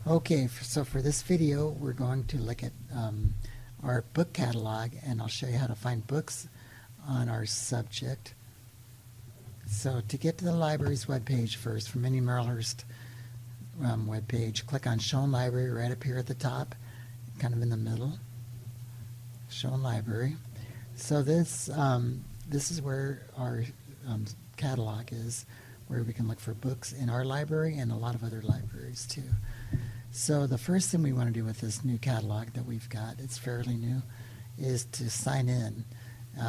Okay, so for this video, we're going to look at our book catalog, and I'll show you how to find books on our subject. So to get to the library's webpage first, from any Merrillhurst webpage, click on Shown Library right up here at the top, kind of in the middle. Shown Library. So this is where our catalog is, where we can look for books in our library and a lot of other libraries too. So the first thing we want to do with this new catalog that we've got, it's fairly new, is to sign in.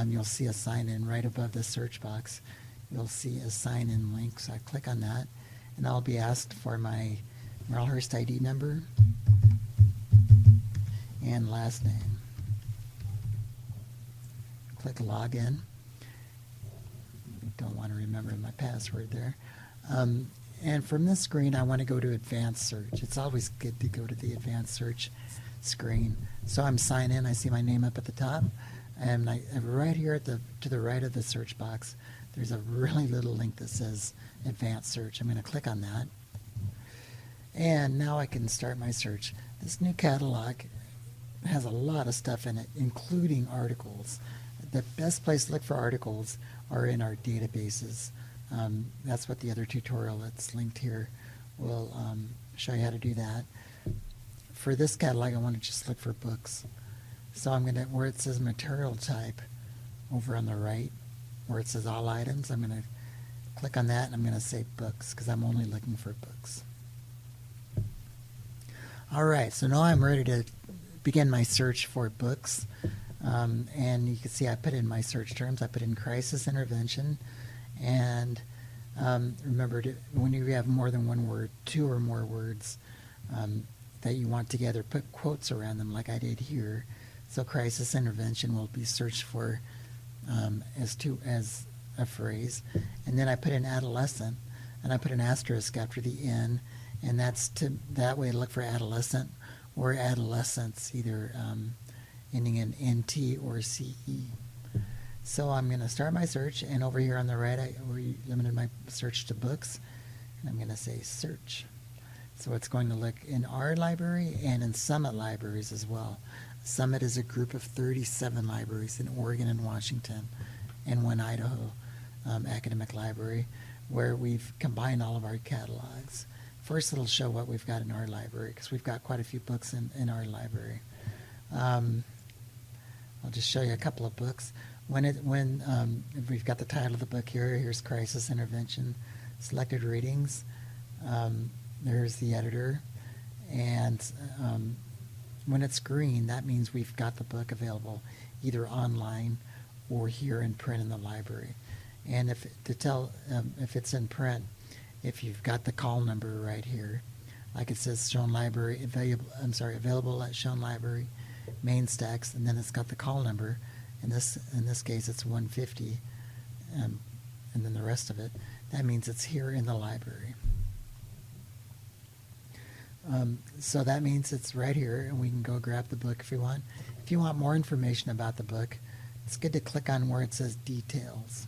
You'll see a sign in right above the search box. You'll see a sign in link, so I click on that, and I'll be asked for my Merrillhurst ID number and last name. Click Login. Don't want to remember my password there. And from this screen, I want to go to Advanced Search. It's always good to go to the Advanced Search screen. So I'm signed in. I see my name up at the top. And right here to the right of the search box, there's a really little link that says Advanced Search. I'm going to click on that. And now I can start my search. This new catalog has a lot of stuff in it, including articles. The best place to look for articles are in our databases. That's what the other tutorial that's linked here will show you how to do that. For this catalog, I want to just look for books. So I'm going to, where it says material type over on the right, where it says all items, I'm going to click on that and I'm going to say books because I'm only looking for books. All right, so now I'm ready to begin my search for books. And you can see I put in my search terms. I put in crisis intervention. And remember, when you have more than one word, two or more words that you want together, put quotes around them like I did here. So crisis intervention will be searched for as a phrase. And then I put in adolescent, and I put an asterisk after the N, and that's that way to look for adolescent or adolescents, either ending in NT or CE. So I'm going to start my search, and over here on the right, I limited my search to books, and I'm going to say search. So it's going to look in our library and in Summit libraries as well. Summit is a group of 37 libraries in Oregon and Washington, and one Idaho academic library, where we've combined all of our catalogs. First, it'll show what we've got in our library, because we've got quite a few books in our library. I'll just show you a couple of books. If we've got the title of the book here, here's Crisis Intervention, Selected Readings. There's the editor. And when it's green, that means we've got the book available either online or here in print in the library. And if it's in print, if you've got the call number right here, like it says Shown Library, available at Shown Library, main stacks, and then it's got the call number. In this case, it's 150, and then the rest of it. That means it's here in the library. So that means it's right here, and we can go grab the book if we want. If you want more information about the book, it's good to click on where it says Details.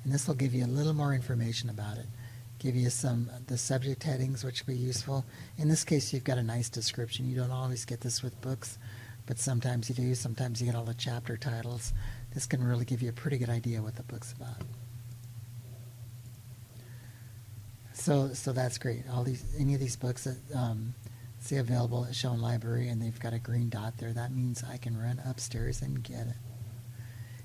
And this will give you a little more information about it. Give you the subject headings, which will be useful. In this case, you've got a nice description. You don't always get this with books, but sometimes you do. Sometimes you get all the chapter titles. This can really give you a pretty good idea what the book's about. So that's great. Any of these books that say available at Shown Library, and they've got a green dot there, that means I can run upstairs and get it.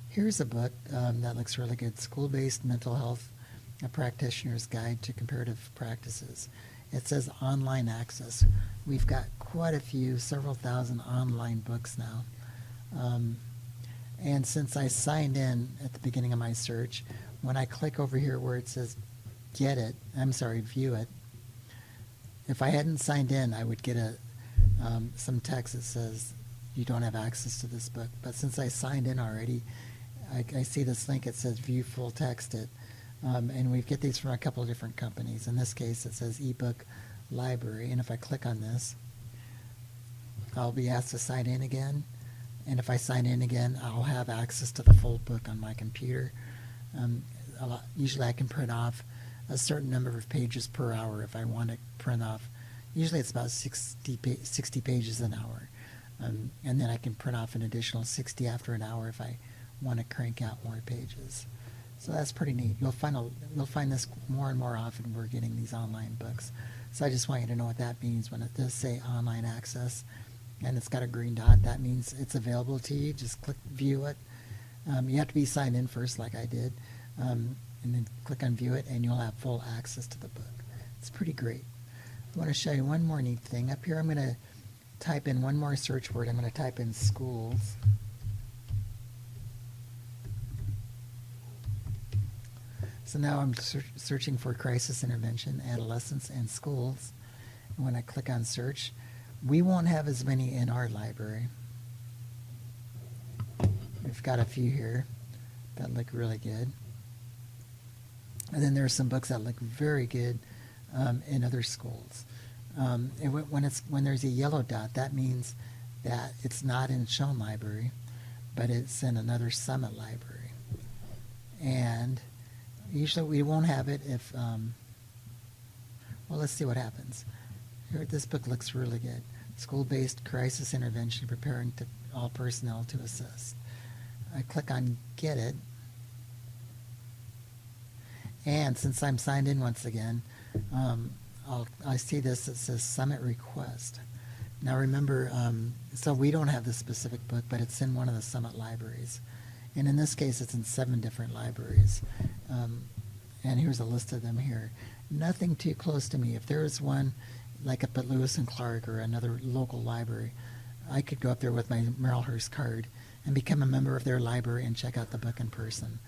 Here's a book that looks really good, School-Based Mental Health, A Practitioner's Guide to Comparative Practices. It says online access. We've got quite a few, several thousand online books now. And since I signed in at the beginning of my search, when I click over here where it says view it, if I hadn't signed in, I would get some text that says you don't have access to this book. But since I signed in already, I see this link. It says view full text it. And we get these from a couple of different companies. In this case, it says ebook library. And if I click on this, I'll be asked to sign in again. And if I sign in again, I'll have access to the full book on my computer. Usually I can print off a certain number of pages per hour if I want to print off Usually it's about 60 pages an hour. And then I can print off an additional 60 after an hour if I want to crank out more pages. So that's pretty neat. You'll find this more and more often. We're getting these online books. So I just want you to know what that means when it does say online access and it's got a green dot. That means it's available to you. Just click view it. You have to be signed in first like I did. And then click on view it and you'll have full access to the book. It's pretty great. I want to show you one more neat thing. Up here I'm going to type in one more search word. I'm going to type in schools. So now I'm searching for crisis intervention, adolescents, and schools. And when I click on search, we won't have as many in our library. We've got a few here that look really good. And then there are some books that look very good in other schools. When there's a yellow dot, that means that it's not in Schoen Library, but it's in another Summit library. And usually we won't have it if, well, let's see what happens. Here, this book looks really good. School-based crisis intervention, preparing all personnel to assist. I click on Get It. And since I'm signed in once again, I see this that says Summit Request. Now remember, so we don't have this specific book, but it's in one of the Summit libraries. And in this case, it's in 7 different libraries. And here's a list of them here. Nothing too close to me. If there was one, like up at Lewis and Clark or another local library, I could go up there with my Merrillhurst card and become a member of their library and check out the book in person.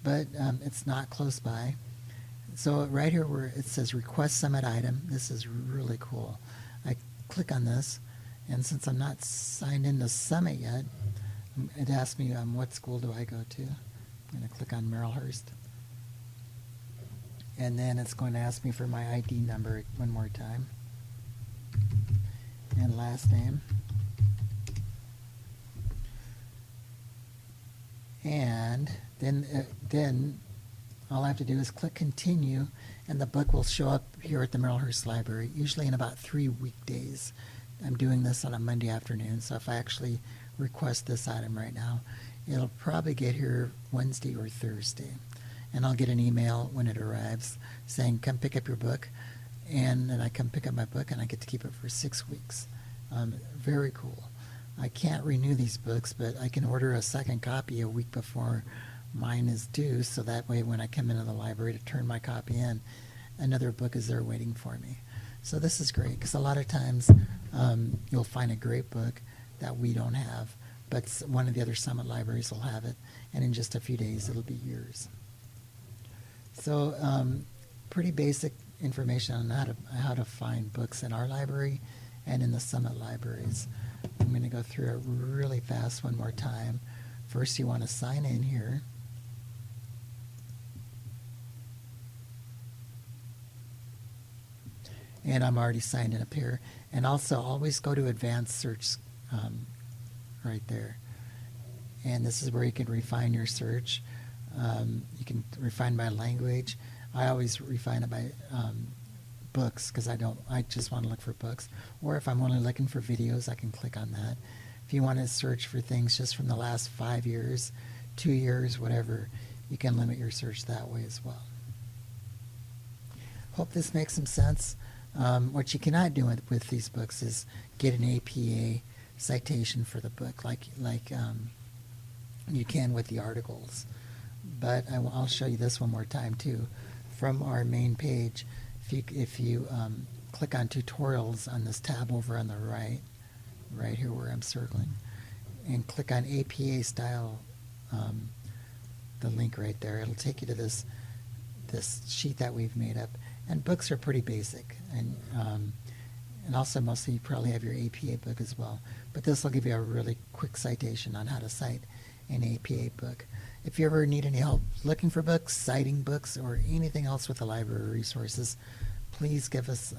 But it's not close by. So right here where it says Request Summit Item, this is really cool. I click on this, and since I'm not signed into Summit yet, it asks me what school do I go to. I'm going to click on Merrillhurst. And then it's going to ask me for my ID number one more time. And last name. And then all I have to do is click Continue, and the book will show up here at the Merrillhurst Library, usually in about 3 weekdays. I'm doing this on a Monday afternoon, so if I actually request this item right now, it'll probably get here Wednesday or Thursday. And I'll get an email when it arrives saying, come pick up your book. And then I come pick up my book, and I get to keep it for 6 weeks. Very cool. I can't renew these books, but I can order a second copy a week before mine is due, so that way when I come into the library to turn my copy in, another book is there waiting for me. So this is great, because a lot of times you'll find a great book that we don't have, but one of the other Summit libraries will have it, and in just a few days it'll be yours. So pretty basic information on how to find books in our library and in the Summit libraries. I'm going to go through it really fast one more time. First, you want to sign in here. And I'm already signed in up here. And also, always go to Advanced Search right there. And this is where you can refine your search. You can refine by language. I always refine it by books, because I just want to look for books. Or if I'm only looking for videos, I can click on that. If you want to search for things just from the last 5 years, 2 years, whatever, you can limit your search that way as well. Hope this makes some sense. What you cannot do with these books is get an APA citation for the book like you can with the articles. But I'll show you this one more time too. From our main page, if you click on tutorials on this tab over on the right here where I'm circling, and click on APA style, the link right there, it'll take you to this sheet that we've made up. And books are pretty basic, and also mostly you probably have your APA book as well. But this will give you a really quick citation on how to cite an APA book. If you ever need any help looking for books, citing books, or anything else with the library resources, please give us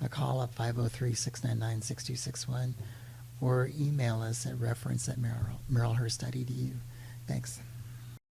a call at 503-699-6261 or email us at reference@merrillhurst.edu. Thanks.